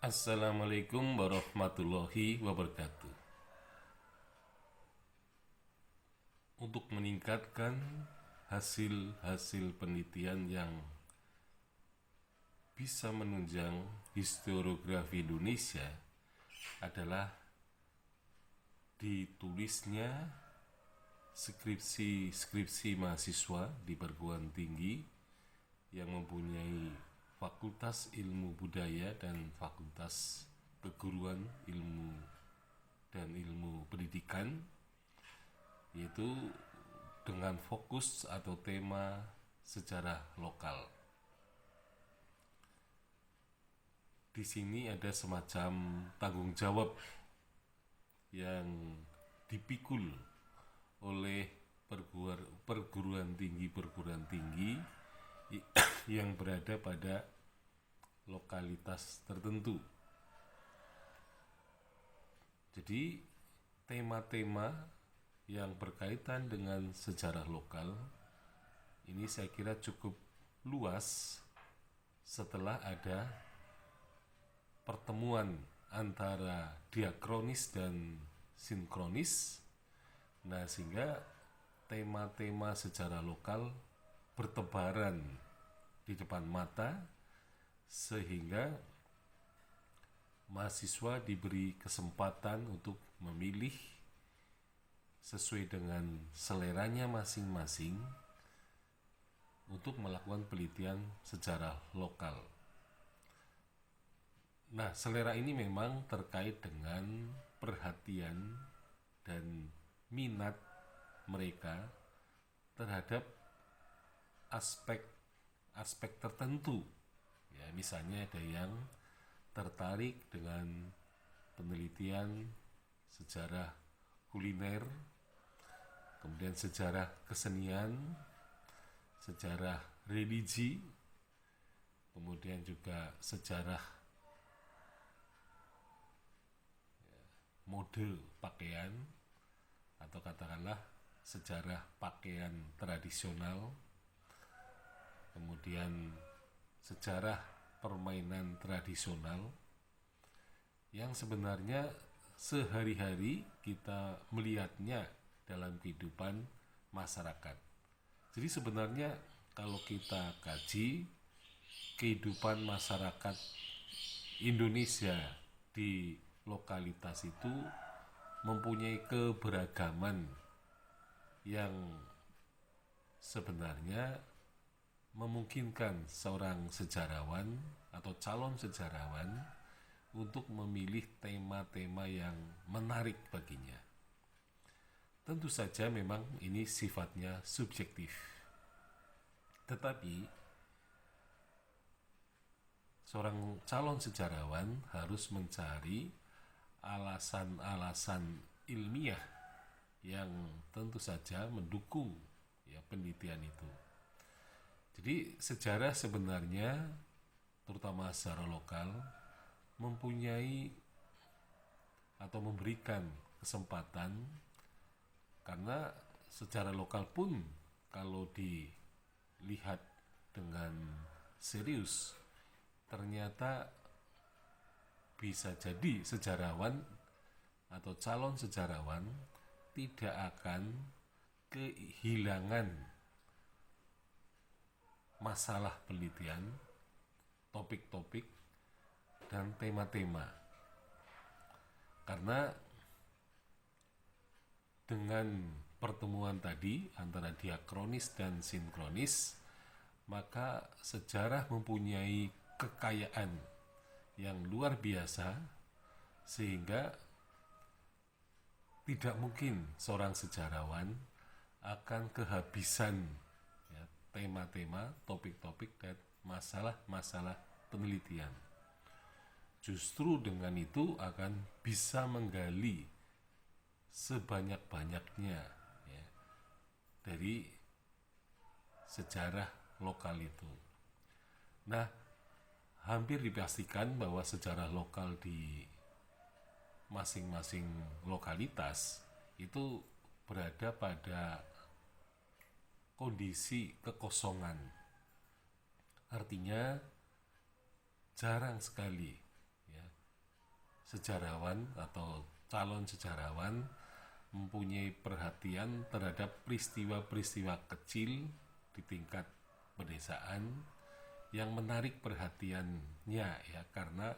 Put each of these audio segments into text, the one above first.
Assalamualaikum warahmatullahi wabarakatuh. Untuk meningkatkan hasil-hasil penelitian yang bisa menunjang historiografi Indonesia adalah ditulisnya skripsi mahasiswa di perguruan tinggi yang mempunyai Fakultas Ilmu Budaya dan Fakultas Keguruan Ilmu dan Ilmu Pendidikan, yaitu dengan fokus atau tema sejarah lokal. Di sini ada semacam tanggung jawab yang dipikul oleh perguruan tinggi yang berada pada lokalitas tertentu. Jadi tema-tema yang berkaitan dengan sejarah lokal ini saya kira cukup luas setelah ada pertemuan antara diakronis dan sinkronis. Nah, sehingga tema-tema sejarah lokal bertebaran di depan mata, sehingga mahasiswa diberi kesempatan untuk memilih sesuai dengan seleranya masing-masing untuk melakukan penelitian sejarah lokal. Nah, selera ini memang terkait dengan perhatian dan minat mereka terhadap aspek tertentu. Ya, misalnya ada yang tertarik dengan penelitian sejarah kuliner, kemudian sejarah kesenian, sejarah religi, kemudian juga sejarah mode pakaian, atau katakanlah sejarah pakaian tradisional, kemudian sejarah permainan tradisional yang sebenarnya sehari-hari kita melihatnya dalam kehidupan masyarakat. Jadi sebenarnya kalau kita kaji kehidupan masyarakat Indonesia di lokalitas itu mempunyai keberagaman yang sebenarnya memungkinkan seorang sejarawan atau calon sejarawan untuk memilih tema-tema yang menarik baginya. Tentu saja memang ini sifatnya subjektif, tetapi seorang calon sejarawan harus mencari alasan-alasan ilmiah yang tentu saja mendukung ya penelitian itu. Jadi sejarah sebenarnya, terutama sejarah lokal, mempunyai atau memberikan kesempatan, karena sejarah lokal pun kalau dilihat dengan serius ternyata bisa jadi sejarawan atau calon sejarawan tidak akan kehilangan masalah penelitian, topik-topik, dan tema-tema. Karena dengan pertemuan tadi antara diakronis dan sinkronis, maka sejarah mempunyai kekayaan yang luar biasa, sehingga tidak mungkin seorang sejarawan akan kehabisan ya, tema-tema, topik-topik, dan masalah-masalah penelitian. Justru dengan itu akan bisa menggali sebanyak-banyaknya ya, dari sejarah lokal itu. Nah, hampir dipastikan bahwa sejarah lokal di masing-masing lokalitas itu berada pada kondisi kekosongan. Artinya jarang sekali ya, sejarawan atau calon sejarawan mempunyai perhatian terhadap peristiwa-peristiwa kecil di tingkat pedesaan yang menarik perhatiannya, ya, karena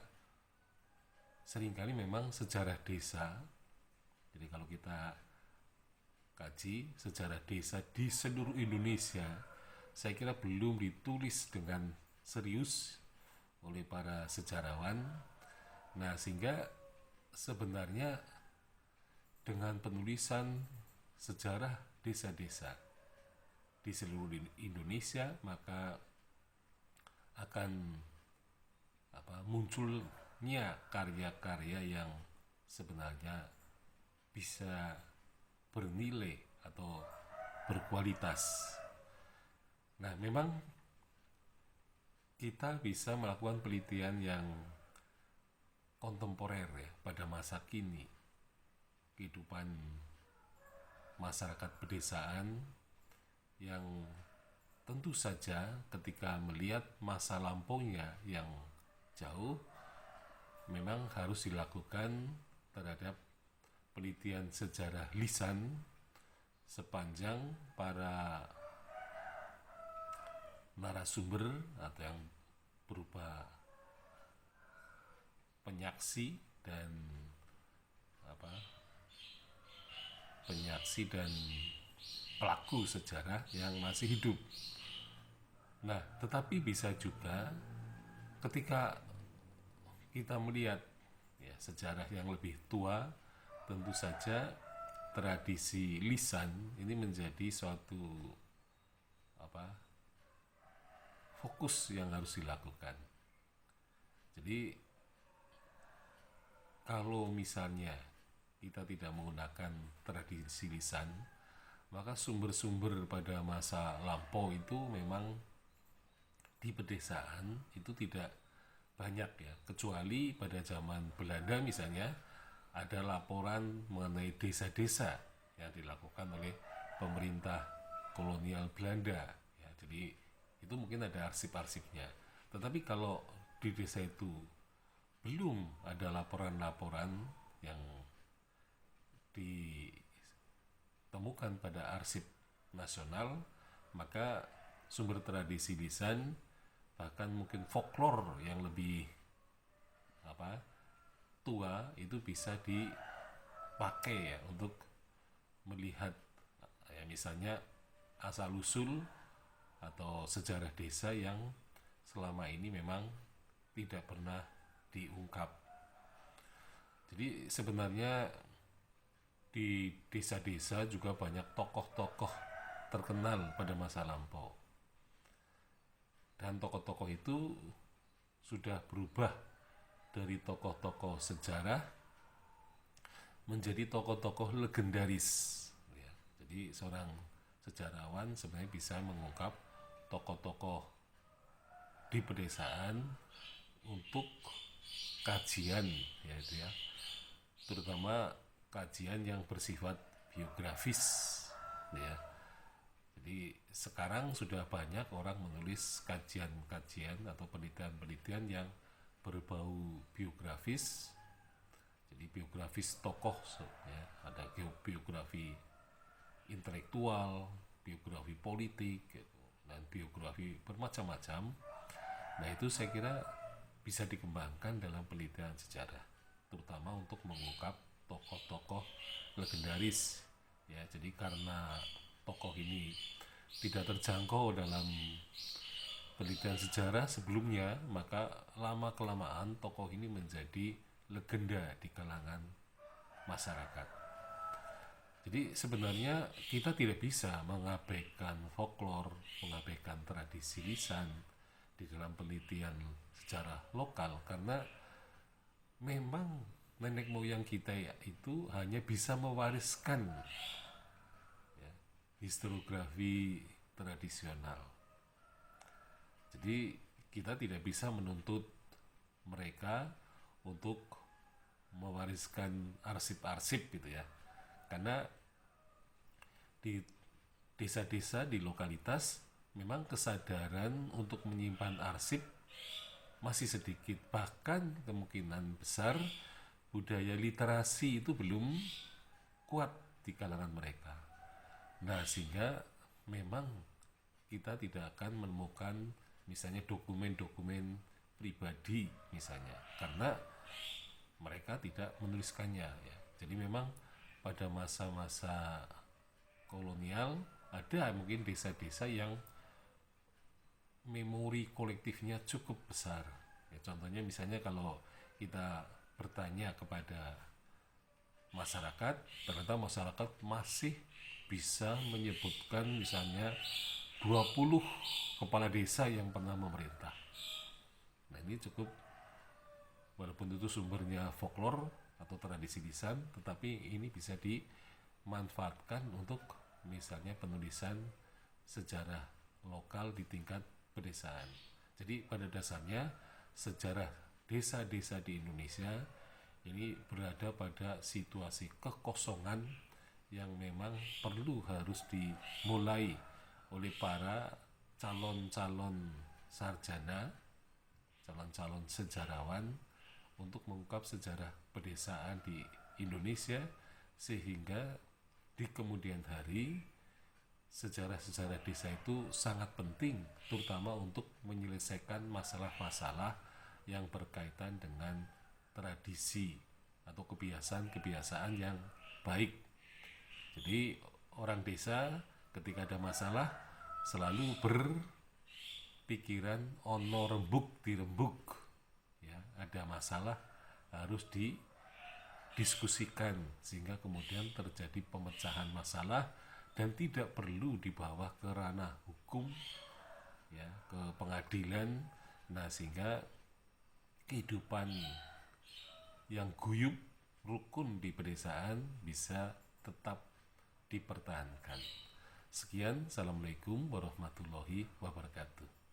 seringkali memang sejarah desa, jadi kalau kita kaji sejarah desa di seluruh Indonesia, saya kira belum ditulis dengan serius oleh para sejarawan. Nah, sehingga sebenarnya dengan penulisan sejarah desa-desa di seluruh Indonesia, maka akan munculnya karya-karya yang sebenarnya bisa bernilai atau berkualitas. Nah, memang kita bisa melakukan penelitian yang kontemporer, ya, pada masa kini. Kehidupan masyarakat pedesaan yang tentu saja ketika melihat masa lampaunya yang jauh, memang harus dilakukan terhadap penelitian sejarah lisan sepanjang para narasumber atau yang berupa penyaksi dan pelaku sejarah yang masih hidup. Nah, tetapi bisa juga ketika kita melihat, ya, sejarah yang lebih tua, tentu saja tradisi lisan ini menjadi suatu fokus yang harus dilakukan. Jadi kalau misalnya kita tidak menggunakan tradisi lisan, maka sumber-sumber pada masa lampau itu memang di pedesaan itu tidak banyak, ya, kecuali pada zaman Belanda misalnya ada laporan mengenai desa-desa yang dilakukan oleh pemerintah kolonial Belanda, ya, jadi itu mungkin ada arsip-arsipnya. Tetapi kalau di desa itu belum ada laporan-laporan yang ditemukan pada arsip nasional, maka sumber tradisi lisan bahkan mungkin folklore yang lebih tua itu bisa dipakai, ya, untuk melihat, ya, misalnya asal usul atau sejarah desa yang selama ini memang tidak pernah diungkap. Jadi sebenarnya di desa-desa juga banyak tokoh-tokoh terkenal pada masa lampau, dan tokoh-tokoh itu sudah berubah dari tokoh-tokoh sejarah menjadi tokoh-tokoh legendaris, ya. Jadi seorang sejarawan sebenarnya bisa mengungkap tokoh-tokoh di pedesaan untuk kajian, yaitu, ya, terutama kajian yang bersifat biografis, ya. Jadi sekarang sudah banyak orang menulis kajian-kajian atau penelitian-penelitian yang berbau biografis. Jadi biografis tokoh, ya, ada biografi intelektual, biografi politik, gitu, dan biografi bermacam-macam. Nah, itu saya kira bisa dikembangkan dalam penelitian sejarah, terutama untuk mengungkap tokoh-tokoh legendaris, ya. Jadi karena tokoh ini tidak terjangkau dalam penelitian sejarah sebelumnya, maka lama-kelamaan tokoh ini menjadi legenda di kalangan masyarakat. Jadi sebenarnya kita tidak bisa mengabaikan folklore, mengabaikan tradisi lisan di dalam penelitian sejarah lokal, karena memang nenek moyang kita, ya, itu hanya bisa mewariskan, ya, historiografi tradisional. Jadi kita tidak bisa menuntut mereka untuk mewariskan arsip-arsip, gitu, ya, karena di desa-desa, di lokalitas, memang kesadaran untuk menyimpan arsip masih sedikit. Bahkan kemungkinan besar budaya literasi itu belum kuat di kalangan mereka. Nah, sehingga memang kita tidak akan menemukan misalnya dokumen-dokumen pribadi misalnya, karena mereka tidak menuliskannya ya. Jadi memang pada masa-masa kolonial ada mungkin desa-desa yang memori kolektifnya cukup besar ya, contohnya misalnya kalau kita bertanya kepada masyarakat, ternyata masyarakat masih bisa menyebutkan misalnya 20 kepala desa yang pernah memerintah. Nah, ini cukup, walaupun itu sumbernya folklore atau tradisi lisan, tetapi ini bisa dimanfaatkan untuk misalnya penulisan sejarah lokal di tingkat pedesaan. Jadi pada dasarnya sejarah desa-desa di Indonesia ini berada pada situasi kekosongan yang memang perlu harus dimulai oleh para calon-calon sarjana, calon-calon sejarawan untuk mengungkap sejarah pedesaan di Indonesia, sehingga di kemudian hari sejarah-sejarah desa itu sangat penting, terutama untuk menyelesaikan masalah-masalah yang berkaitan dengan tradisi atau kebiasaan-kebiasaan yang baik. Jadi orang desa ketika ada masalah selalu berpikiran ono rembuk dirembuk ya, ada masalah harus didiskusikan sehingga kemudian terjadi pemecahan masalah dan tidak perlu dibawa ke ranah hukum ya, ke pengadilan. Nah, sehingga kehidupan yang guyup rukun di pedesaan bisa tetap dipertahankan. Sekian, assalamualaikum warahmatullahi wabarakatuh.